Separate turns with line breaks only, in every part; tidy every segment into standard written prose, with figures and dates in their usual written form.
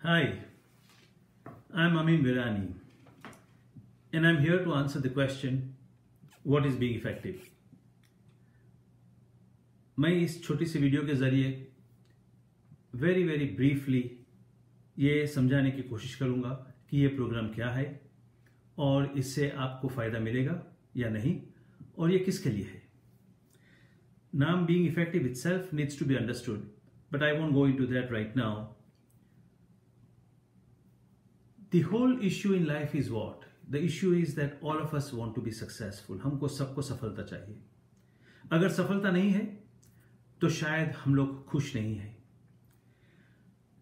Hi, I'm Amin Virani, and I'm here to answer the question, what is being effective? मैं इस छोटी सी video के ज़रिए very briefly ये समझाने की कोशिश करूँगा कि ये प्रोग्राम क्या है और इससे आपको फ़ायदा मिलेगा या नहीं और ये किसके लिए है. नाम being effective itself needs to be understood, but I won't go into that right now. The whole issue in life is what? The issue is that all of us want to be successful. हमको सबको सफलता चाहिए. अगर सफलता नहीं है तो शायद हम लोग खुश नहीं हैं.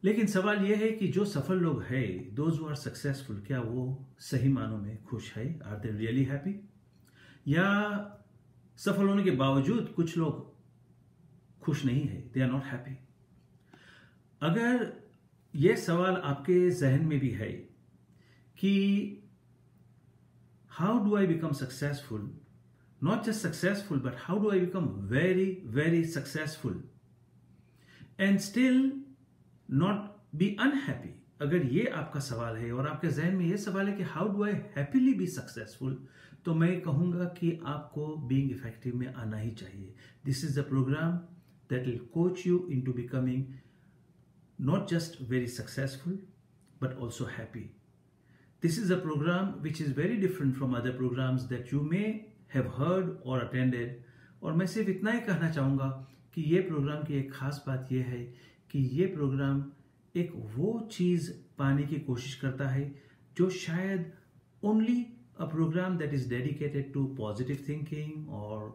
लेकिन सवाल यह है कि जो सफल लोग हैं, those who are successful, क्या वो सही मानों में खुश है? Are they really happy? या सफल होने के बावजूद कुछ लोग खुश नहीं है, they are not happy. अगर यह सवाल आपके जहन में भी है कि how do I become successful, not just successful, but how do I become very successful and still not be unhappy. अगर ये आपका सवाल है और आपके जहन में ये सवाल है कि how do I happily be successful, तो मैं कहूँगा कि आपको being effective में आना ही चाहिए. This is a program that will coach you into becoming not just very successful but also happy. This is a program which is very different from other programs that you may have heard or attended. और मैं सिर्फ इतना ही कहना चाहूँगा कि ये programme की एक खास बात यह है कि ये प्रोग्राम एक वो चीज़ पाने की कोशिश करता है जो शायद only a program that is dedicated to positive thinking or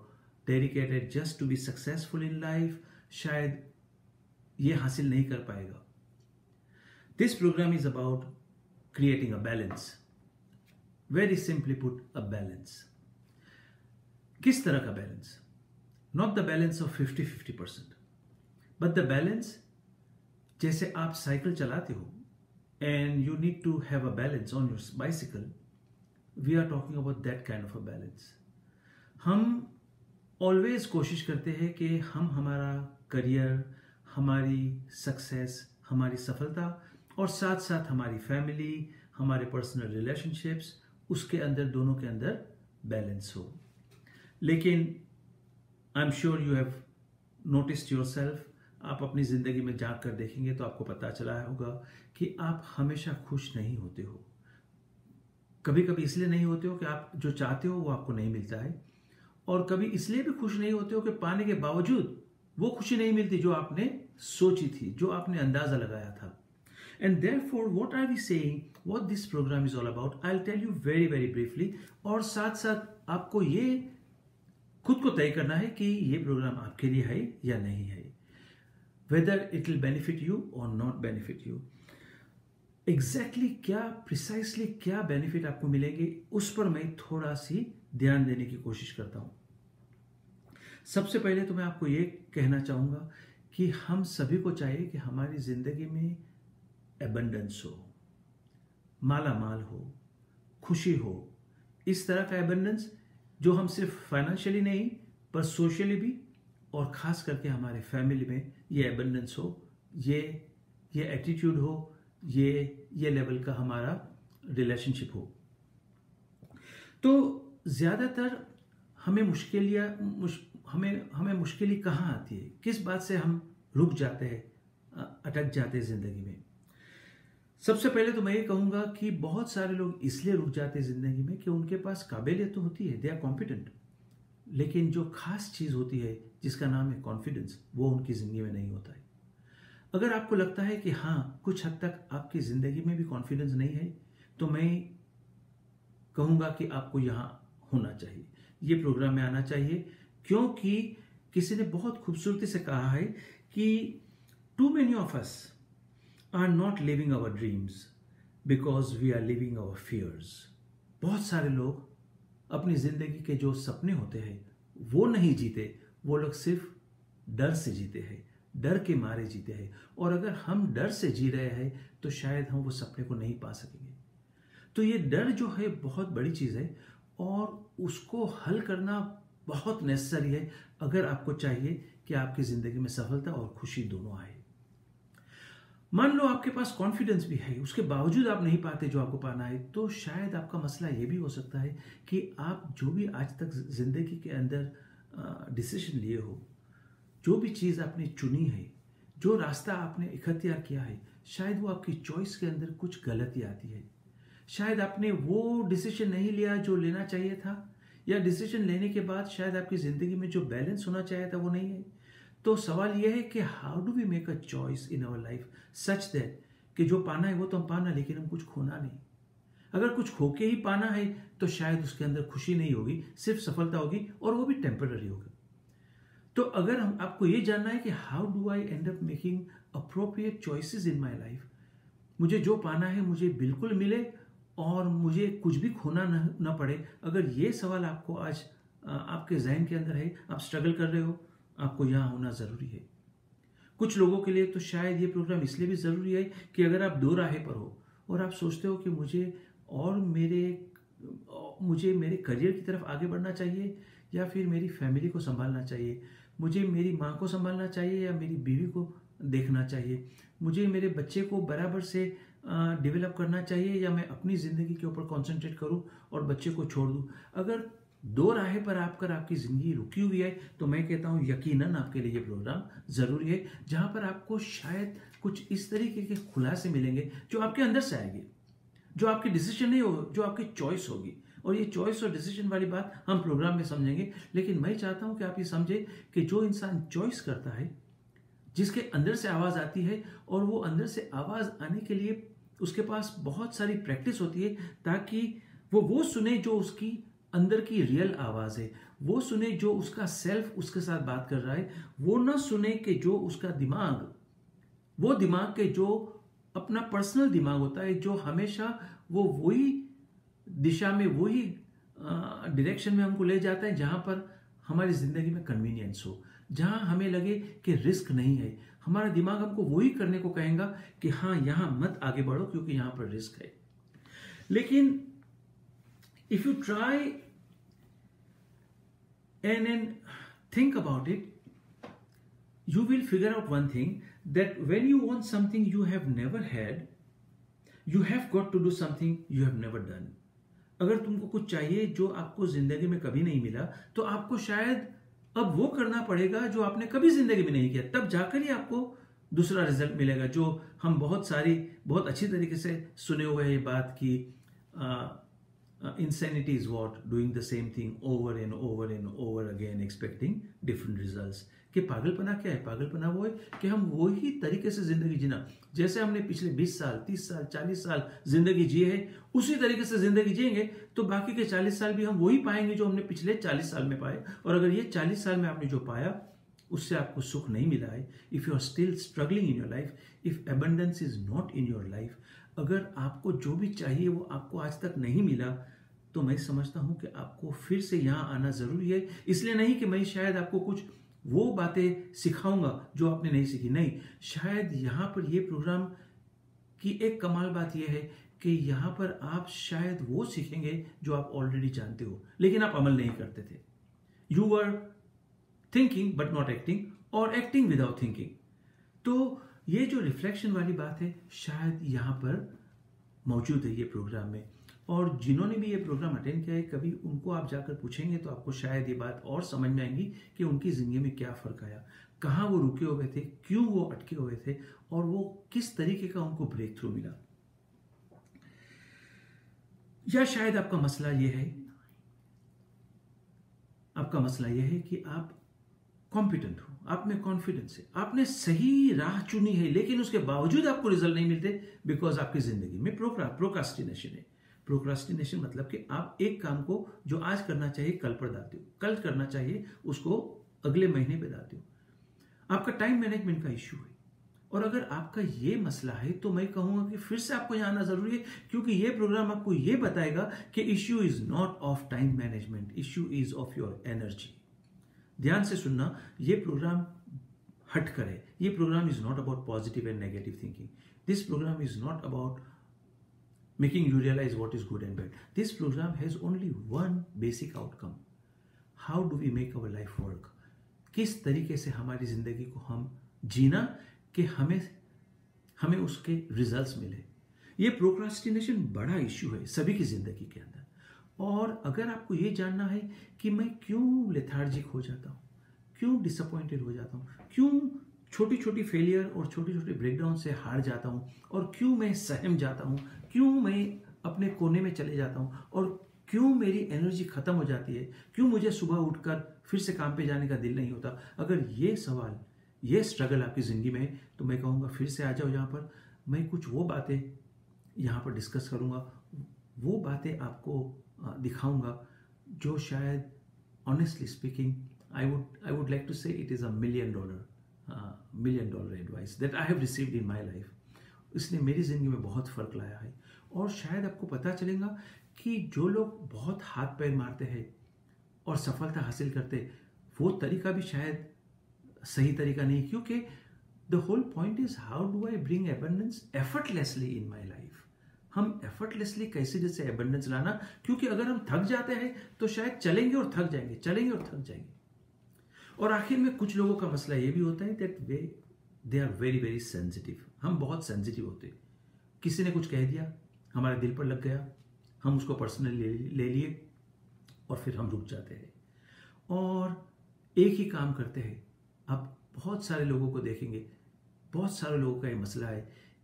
dedicated just to be successful in life शायद ये हासिल नहीं कर पाएगा. This program is about creating a balance. Very simply put, a balance. किस तरह का balance? Not the balance of 50-50%, but the balance जैसे आप साइकिल चलाते हो and you need to have a balance on your bicycle. We are talking about that kind of a balance. हम always कोशिश करते हैं कि हम हमारा करियर, हमारी सक्सेस, हमारी सफलता और साथ साथ हमारी फैमिली, हमारे पर्सनल रिलेशनशिप्स, उसके अंदर दोनों के अंदर बैलेंस हो. लेकिन I am sure you have noticed yourself, आप अपनी ज़िंदगी में झांक कर देखेंगे तो आपको पता चला होगा कि आप हमेशा खुश नहीं होते हो. कभी कभी इसलिए नहीं होते हो कि आप जो चाहते हो वो आपको नहीं मिलता है, और कभी इसलिए भी खुश नहीं होते हो कि पाने के बावजूद वो खुशी नहीं मिलती जो आपने सोची थी, जो आपने अंदाजा लगाया था. And therefore, what are we saying? What this program is all about? I'll tell you very briefly. और साथ साथ आपको ये खुद को तय करना है कि ये प्रोग्राम आपके लिए है या नहीं है. Whether it will benefit you or not benefit you. Exactly क्या precisely क्या benefit आपको मिलेंगे उस पर मैं थोड़ा सी ध्यान देने की कोशिश करता हूँ. सबसे पहले तो मैं आपको ये कहना चाहूँगा कि हम सभी को चाहिए कि हमारी जिंदगी में एबंडेंस हो, माला माल हो, खुशी हो. इस तरह का एबंडेंस जो हम सिर्फ फाइनेंशियली नहीं पर सोशली भी और खास करके हमारे फैमिली में ये एबंडेंस हो, ये एटीट्यूड हो, ये लेवल का हमारा रिलेशनशिप हो. तो ज़्यादातर हमें मुश्किलें कहाँ आती है, किस बात से हम रुक जाते हैं, अटक जाते हैं ज़िंदगी में. सबसे पहले तो मैं ये कहूँगा कि बहुत सारे लोग इसलिए रुक जाते हैं ज़िंदगी में कि उनके पास काबिलियत तो होती है, दे आर कॉम्पिटेंट, लेकिन जो खास चीज़ होती है जिसका नाम है कॉन्फिडेंस, वो उनकी ज़िंदगी में नहीं होता है. अगर आपको लगता है कि हाँ कुछ हद तक आपकी ज़िंदगी में भी कॉन्फिडेंस नहीं है, तो मैं कहूँगा कि आपको यहाँ होना चाहिए, ये प्रोग्राम में आना चाहिए. क्योंकि किसी ने बहुत खूबसूरती से कहा है कि too many of us are not living our dreams because we are living our fears. बहुत सारे लोग अपनी जिंदगी के जो सपने होते हैं वो नहीं जीते, वो लोग सिर्फ डर से जीते हैं, डर के मारे जीते हैं. और अगर हम डर से जी रहे हैं तो शायद हम वो सपने को नहीं पा सकेंगे. तो ये डर जो है बहुत बड़ी चीज़ है और उसको हल करना बहुत नेसेसरी है अगर आपको चाहिए कि आपकी जिंदगी में सफलता और खुशी दोनों आए. मान लो आपके पास कॉन्फिडेंस भी है, उसके बावजूद आप नहीं पाते जो आपको पाना है, तो शायद आपका मसला ये भी हो सकता है कि आप जो भी आज तक जिंदगी के अंदर डिसीजन लिए हो, जो भी चीज़ आपने चुनी है, जो रास्ता आपने इख्तियार किया है, शायद वो आपकी चॉइस के अंदर कुछ गलती आती है। शायद आपने वो डिसीजन नहीं लिया जो लेना चाहिए था, या डिसीजन लेने के बाद शायद आपकी ज़िंदगी में जो बैलेंस होना चाहिए था वो नहीं है। तो सवाल यह है कि how do we make a choice in our life such that कि जो पाना है वो तो हम पाना, लेकिन हम कुछ खोना नहीं। अगर कुछ खो के ही पाना है तो शायद उसके अंदर खुशी नहीं होगी, सिर्फ सफलता होगी, और वो भी टेम्पररी होगी। तो अगर हम आपको ये जानना है कि how do I and up making appropriate choices in my life, मुझे जो पाना है मुझे बिल्कुल मिले और मुझे कुछ भी खोना ना पड़े, अगर ये सवाल आपको आज आपके जहन के अंदर है, आप स्ट्रगल कर रहे हो, आपको यहाँ होना ज़रूरी है। कुछ लोगों के लिए तो शायद ये प्रोग्राम इसलिए भी ज़रूरी है कि अगर आप दो राहें पर हो और आप सोचते हो कि मुझे मेरे करियर की तरफ आगे बढ़ना चाहिए, या फिर मेरी फैमिली को संभालना चाहिए, मुझे मेरी माँ को संभालना चाहिए या मेरी बीवी को देखना चाहिए, मुझे मेरे बच्चे को बराबर से डेवलप करना चाहिए, या मैं अपनी ज़िंदगी के ऊपर कंसंट्रेट करूं और बच्चे को छोड़ दूं। अगर दो राहें पर आपकी ज़िंदगी रुकी हुई है तो मैं कहता हूं यकीनन आपके लिए ये प्रोग्राम ज़रूरी है, जहां पर आपको शायद कुछ इस तरीके के खुलासे मिलेंगे जो आपके अंदर से आएंगे, जो आपकी डिसीजन नहीं होगी, जो आपकी चॉइस होगी। और ये चॉइस और डिसीजन वाली बात हम प्रोग्राम में समझेंगे, लेकिन मैं चाहता हूं कि आप ये समझे कि जो इंसान चॉइस करता है, जिसके अंदर से आवाज़ आती है, और वो अंदर से आवाज़ आने के लिए उसके पास बहुत सारी प्रैक्टिस होती है, ताकि वो सुने जो उसकी अंदर की रियल आवाज़ है, वो सुने जो उसका सेल्फ उसके साथ बात कर रहा है, वो ना सुने कि जो उसका दिमाग के जो अपना पर्सनल दिमाग होता है, जो हमेशा वो वही दिशा में, वही डायरेक्शन में हमको ले जाता है जहां पर हमारी जिंदगी में कन्वीनियंस हो, जहां हमें लगे कि रिस्क नहीं है। हमारा दिमाग हमको वही करने को कहेगा कि हाँ, यहां मत आगे बढ़ो क्योंकि यहां पर रिस्क है। लेकिन if you try and think about it, you will figure out one thing, that when you want something you have never had, you have got to do something you have never done. अगर तुमको कुछ चाहिए जो आपको जिंदगी में कभी नहीं मिला, तो आपको शायद अब वो करना पड़ेगा जो आपने कभी जिंदगी में नहीं किया, तब जाकर ही आपको दूसरा रिजल्ट मिलेगा। जो हम बहुत अच्छी तरीके से सुने हुए हैं ये बात की, insanity is what? Doing the same thing over and over and over again expecting different results. कि पागलपना क्या है? पागलपना वो है कि हम वही तरीके से जिंदगी जीना, जैसे हमने पिछले 20 साल 30 साल 40 साल जिंदगी जी है, उसी तरीके से जिंदगी जिएंगे तो बाकी के 40 साल भी हम वही पाएंगे जो हमने पिछले 40 साल में पाए। और अगर ये 40 साल में आपने जो पाया उससे आपको सुख नहीं मिला है, if you are still struggling in your life, if abundance is not in your life, अगर आपको जो भी चाहिए वो आपको आज तक नहीं मिला, तो मैं समझता हूं कि आपको फिर से यहां आना जरूरी है। इसलिए नहीं कि मैं शायद आपको कुछ वो बातें सिखाऊंगा जो आपने नहीं सीखी, नहीं, शायद यहां पर ये प्रोग्राम की एक कमाल बात यह है कि यहां पर आप शायद वो सीखेंगे जो आप ऑलरेडी जानते हो लेकिन आप अमल नहीं करते थे। You were thinking but not acting, और एक्टिंग विदाउट थिंकिंग। तो ये जो रिफ्लेक्शन वाली बात है शायद यहां पर मौजूद है ये प्रोग्राम में। और जिन्होंने भी ये प्रोग्राम अटेंड किया है, कभी उनको आप जाकर पूछेंगे तो आपको शायद ये बात और समझ में आएंगी कि उनकी जिंदगी में क्या फर्क आया, कहाँ वो रुके हुए थे, क्यों वो अटके हुए थे, और वो किस तरीके का उनको ब्रेक थ्रू मिला। या शायद आपका मसला ये है कि आप कॉम्पिटेंट हो, आप में कॉन्फिडेंस है, आपने सही राह चुनी है, लेकिन उसके बावजूद आपको रिजल्ट नहीं मिलते बिकॉज आपकी जिंदगी में प्रोक्रास्टिनेशन है। प्रोक्रास्टिनेशन मतलब कि आप एक काम को जो आज करना चाहिए कल पर डालते हो, कल करना चाहिए उसको अगले महीने पे डालते हो। आपका टाइम मैनेजमेंट का इश्यू है। और अगर आपका ये मसला है तो मैं कहूंगा कि फिर से आपको यहाँ आना जरूरी है, क्योंकि ये प्रोग्राम आपको ये बताएगा कि issue is not of time management, issue is of your energy. ध्यान से सुनना, ये प्रोग्राम हट करे, ये program is not about positive and negative thinking, this program is not about making you realize what is good and bad. This program has only one basic outcome. How do we make our life work? किस तरीके से हमारी जिंदगी को हम जीना कि हमें उसके रिजल्ट्स मिले। ये प्रोक्रास्टिनेशन बड़ा इश्यू है सभी की ज़िंदगी के अंदर। और अगर आपको ये जानना है कि मैं क्यों लेथार्जिक हो जाता हूँ, क्यों डिसअपॉइंटेड हो जाता हूँ, क्यों छोटी छोटी फेलियर और छोटे छोटे ब्रेकडाउन से हार जाता हूँ, और क्यों मैं सहम जाता हूँ, क्यों मैं अपने कोने में चले जाता हूँ, और क्यों मेरी एनर्जी खत्म हो जाती है, क्यों मुझे सुबह उठकर फिर से काम पे जाने का दिल नहीं होता, अगर ये सवाल, ये स्ट्रगल आपकी ज़िंदगी में है, तो मैं कहूँगा फिर से आ जाओ यहाँ पर। मैं कुछ वो बातें यहाँ पर डिस्कस करूँगा, वो बातें आपको दिखाऊंगा जो शायद honestly speaking I would like to say it is a $1 million advice that I have received in my life. इसने मेरी ज़िंदगी में बहुत फ़र्क लाया है। और शायद आपको पता चलेगा कि जो लोग बहुत हाथ पैर मारते हैं और सफलता हासिल करते, वो तरीका भी शायद सही तरीका नहीं, क्योंकि the whole point is how do I bring abundance effortlessly in my life. हम एफर्टलेसली कैसे जैसे एबंडेंस लाना, क्योंकि अगर हम थक जाते हैं तो शायद चलेंगे और थक जाएंगे, चलेंगे और थक जाएंगे। और आखिर में कुछ लोगों का मसला ये भी होता है that they are very very sensitive. हम बहुत सेंसिटिव होते हैं। किसी ने कुछ कह दिया, हमारे दिल पर लग गया, हम उसको पर्सनली ले लिए और फिर हम रुक जाते हैं और एक ही काम करते हैं। आप बहुत सारे लोगों को देखेंगे, बहुत सारे लोगों का ये मसला है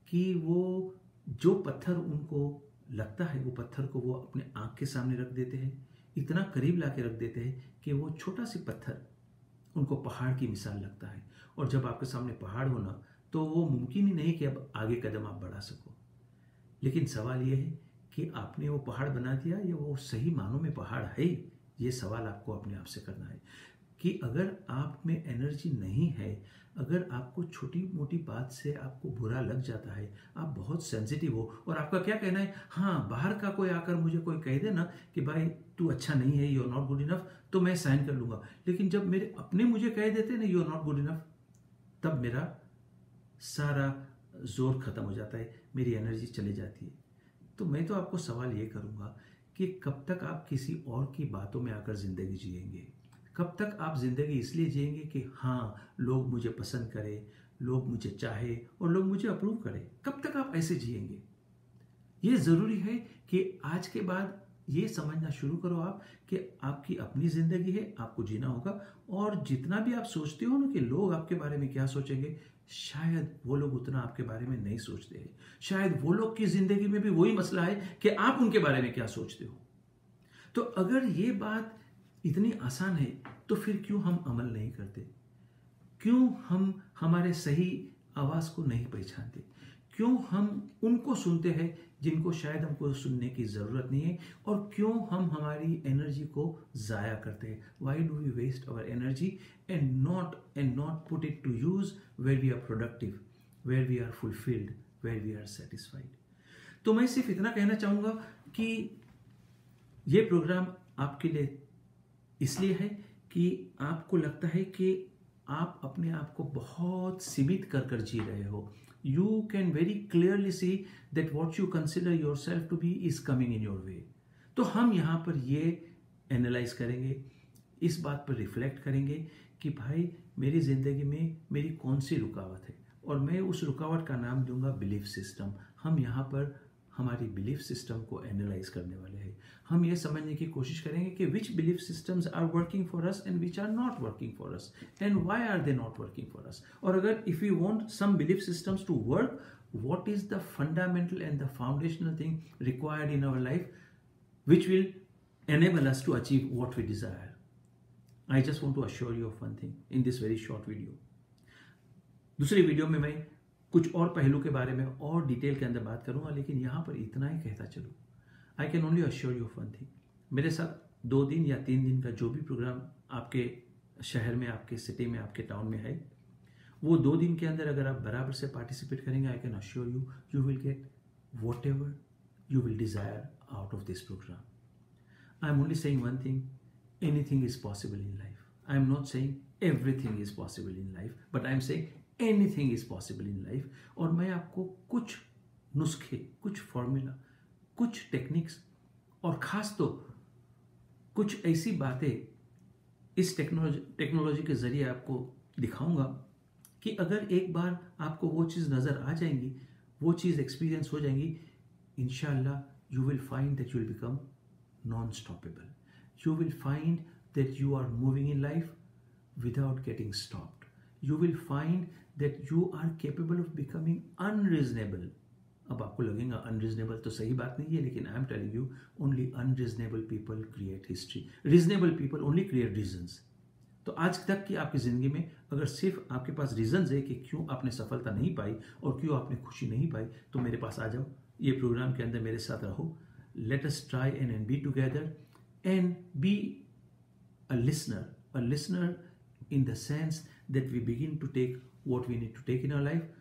कि वो जो पत्थर उनको लगता है, वो पत्थर को वो अपने आंख के सामने रख देते हैं, इतना करीब लाके रख देते हैं कि वो छोटा सी पत्थर उनको पहाड़ की मिसाल लगता है। और जब आपके सामने पहाड़ होना, तो वो मुमकिन ही नहीं कि अब आगे कदम आप बढ़ा सको। लेकिन सवाल ये है कि आपने वो पहाड़ बना दिया या वो सही मानों में पहाड़ है? ये सवाल आपको अपने आप से करना है कि अगर आप में एनर्जी नहीं है, अगर आपको छोटी मोटी बात से आपको बुरा लग जाता है, आप बहुत सेंसिटिव हो और आपका क्या कहना है, हाँ बाहर का कोई आकर मुझे कोई कह दे ना कि भाई तू अच्छा नहीं है, you are not good enough, तो मैं साइन कर लूँगा। लेकिन जब मेरे अपने मुझे कह देते ना you are not good enough, तब मेरा सारा जोर खत्म हो जाता है, मेरी एनर्जी चली जाती है। तो मैं तो आपको सवाल ये करूँगा कि कब तक आप किसी और की बातों में आकर ज़िंदगी जिएंगे? कब तक आप ज़िंदगी इसलिए जिएंगे कि हाँ लोग मुझे पसंद करें, लोग मुझे चाहे और लोग मुझे अप्रूव करें? कब तक आप ऐसे जिएंगे? ये ज़रूरी है कि आज के बाद ये समझना शुरू करो आप कि आपकी अपनी ज़िंदगी है, आपको जीना होगा। और जितना भी आप सोचते हो ना कि लोग आपके बारे में क्या सोचेंगे, शायद वो लोग उतना आपके बारे में नहीं सोचते हैं। शायद वो लोग की ज़िंदगी में भी वही मसला है कि आप उनके बारे में क्या सोचते हो। तो अगर ये बात इतनी आसान है तो फिर क्यों हम अमल नहीं करते? क्यों हम हमारे सही आवाज़ को नहीं पहचानते? क्यों हम उनको सुनते हैं जिनको शायद हमको सुनने की ज़रूरत नहीं है? और क्यों हम हमारी एनर्जी को ज़ाया करते हैं? Why do we waste our energy and not put it to use where we are productive, where we are fulfilled, where we are satisfied? तो मैं सिर्फ इतना कहना चाहूँगा कि ये प्रोग्राम आपके लिए इसलिए है कि आपको लगता है कि आप अपने आप को बहुत सीमित कर जी रहे हो। You can very clearly see that what you consider your self to be is coming in your way. तो हम यहाँ पर ये एनालाइज करेंगे, इस बात पर रिफ्लेक्ट करेंगे कि भाई मेरी ज़िंदगी में मेरी कौन सी रुकावट है, और मैं उस रुकावट का नाम दूंगा बिलीफ सिस्टम। हम यहाँ पर हमारी बिलीफ सिस्टम को एनालाइज करने वाले हैं। हम ये समझने की कोशिश करेंगे कि which belief systems are working for us and which are not working for us and why are they not working for us. और अगर if you want some belief systems to work, what is the fundamental and the foundational thing required in our life which will enable us to achieve what we desire. I just want to assure you of one thing in this very short video. दूसरी video में मैं कुछ और पहलू के बारे में और डिटेल के अंदर बात करूंगा, लेकिन यहाँ पर इतना ही कहता चलूँ, I can only assure you of one thing. मेरे साथ 2 दिन या 3 दिन का जो भी प्रोग्राम आपके शहर में, आपके सिटी में, आपके टाउन में है, वो 2 दिन के अंदर अगर आप बराबर से पार्टिसिपेट करेंगे, I can assure you, you will get what ever you will desire out of this program. I am only saying one thing, anything is possible in life. I am not saying everything is possible in life, but I am saying anything is possible in life. और मैं आपको कुछ नुस्खे, कुछ formula, कुछ techniques और ख़ास तो कुछ ऐसी बातें इस टेक्नोलॉजी के ज़रिए आपको दिखाऊंगा कि अगर एक बार आपको वो चीज़ नज़र आ जाएंगी वो चीज़ एक्सपीरियंस हो जाएंगी, इंशाल्लाह you will find that you will become non-stoppable. You will find that you are moving in life without getting stopped. You will find that you are capable of becoming unreasonable. अब आपको लगेगा unreasonable तो सही बात नहीं है, लेकिन I am telling you only unreasonable people create history, reasonable people only create reasons. तो आज तक की आपकी ज़िंदगी में अगर सिर्फ आपके पास रीजंस है कि क्यों आपने सफलता नहीं पाई और क्यों आपने खुशी नहीं पाई, तो मेरे पास आ जाओ, ये प्रोग्राम के अंदर मेरे साथ रहो. Let us try and be together and be a listener in the sense that we begin to take what we need to take in our life.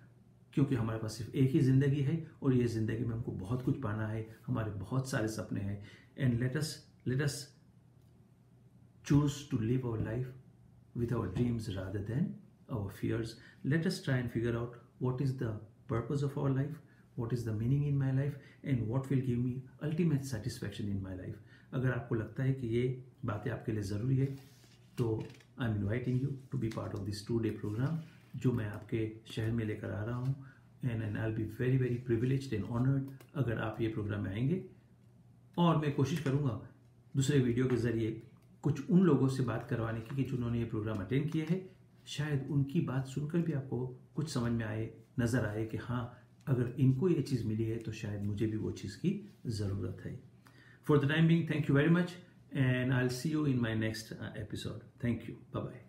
क्योंकि हमारे पास सिर्फ एक ही ज़िंदगी है और ये ज़िंदगी में हमको बहुत कुछ पाना है, हमारे बहुत सारे सपने हैं. And let us choose to live our life with our dreams rather than our fears. Let us try and figure out what is the purpose of our life, what is the meaning in my life, and what will give me ultimate satisfaction in my life. अगर आपको लगता है कि ये बातें आपके लिए ज़रूरी है, तो I am inviting you to be part of this 2-day program जो मैं आपके शहर में लेकर आ रहा हूँ. And I will be very very privileged and honoured अगर आप ये प्रोग्राम में आएंगे. और मैं कोशिश करूँगा दूसरे वीडियो के ज़रिए कुछ उन लोगों से बात करवाने की कि जिन्होंने ये प्रोग्राम अटेंड किए हैं. शायद उनकी बात सुनकर भी आपको कुछ समझ में आए, नज़र आए कि हाँ, अगर इनको ये चीज़ मिली है तो शायद मुझे भी वो चीज़ की ज़रूरत है. For the time being, thank you very much and I will see you in my next episode. Thank you. Bye bye.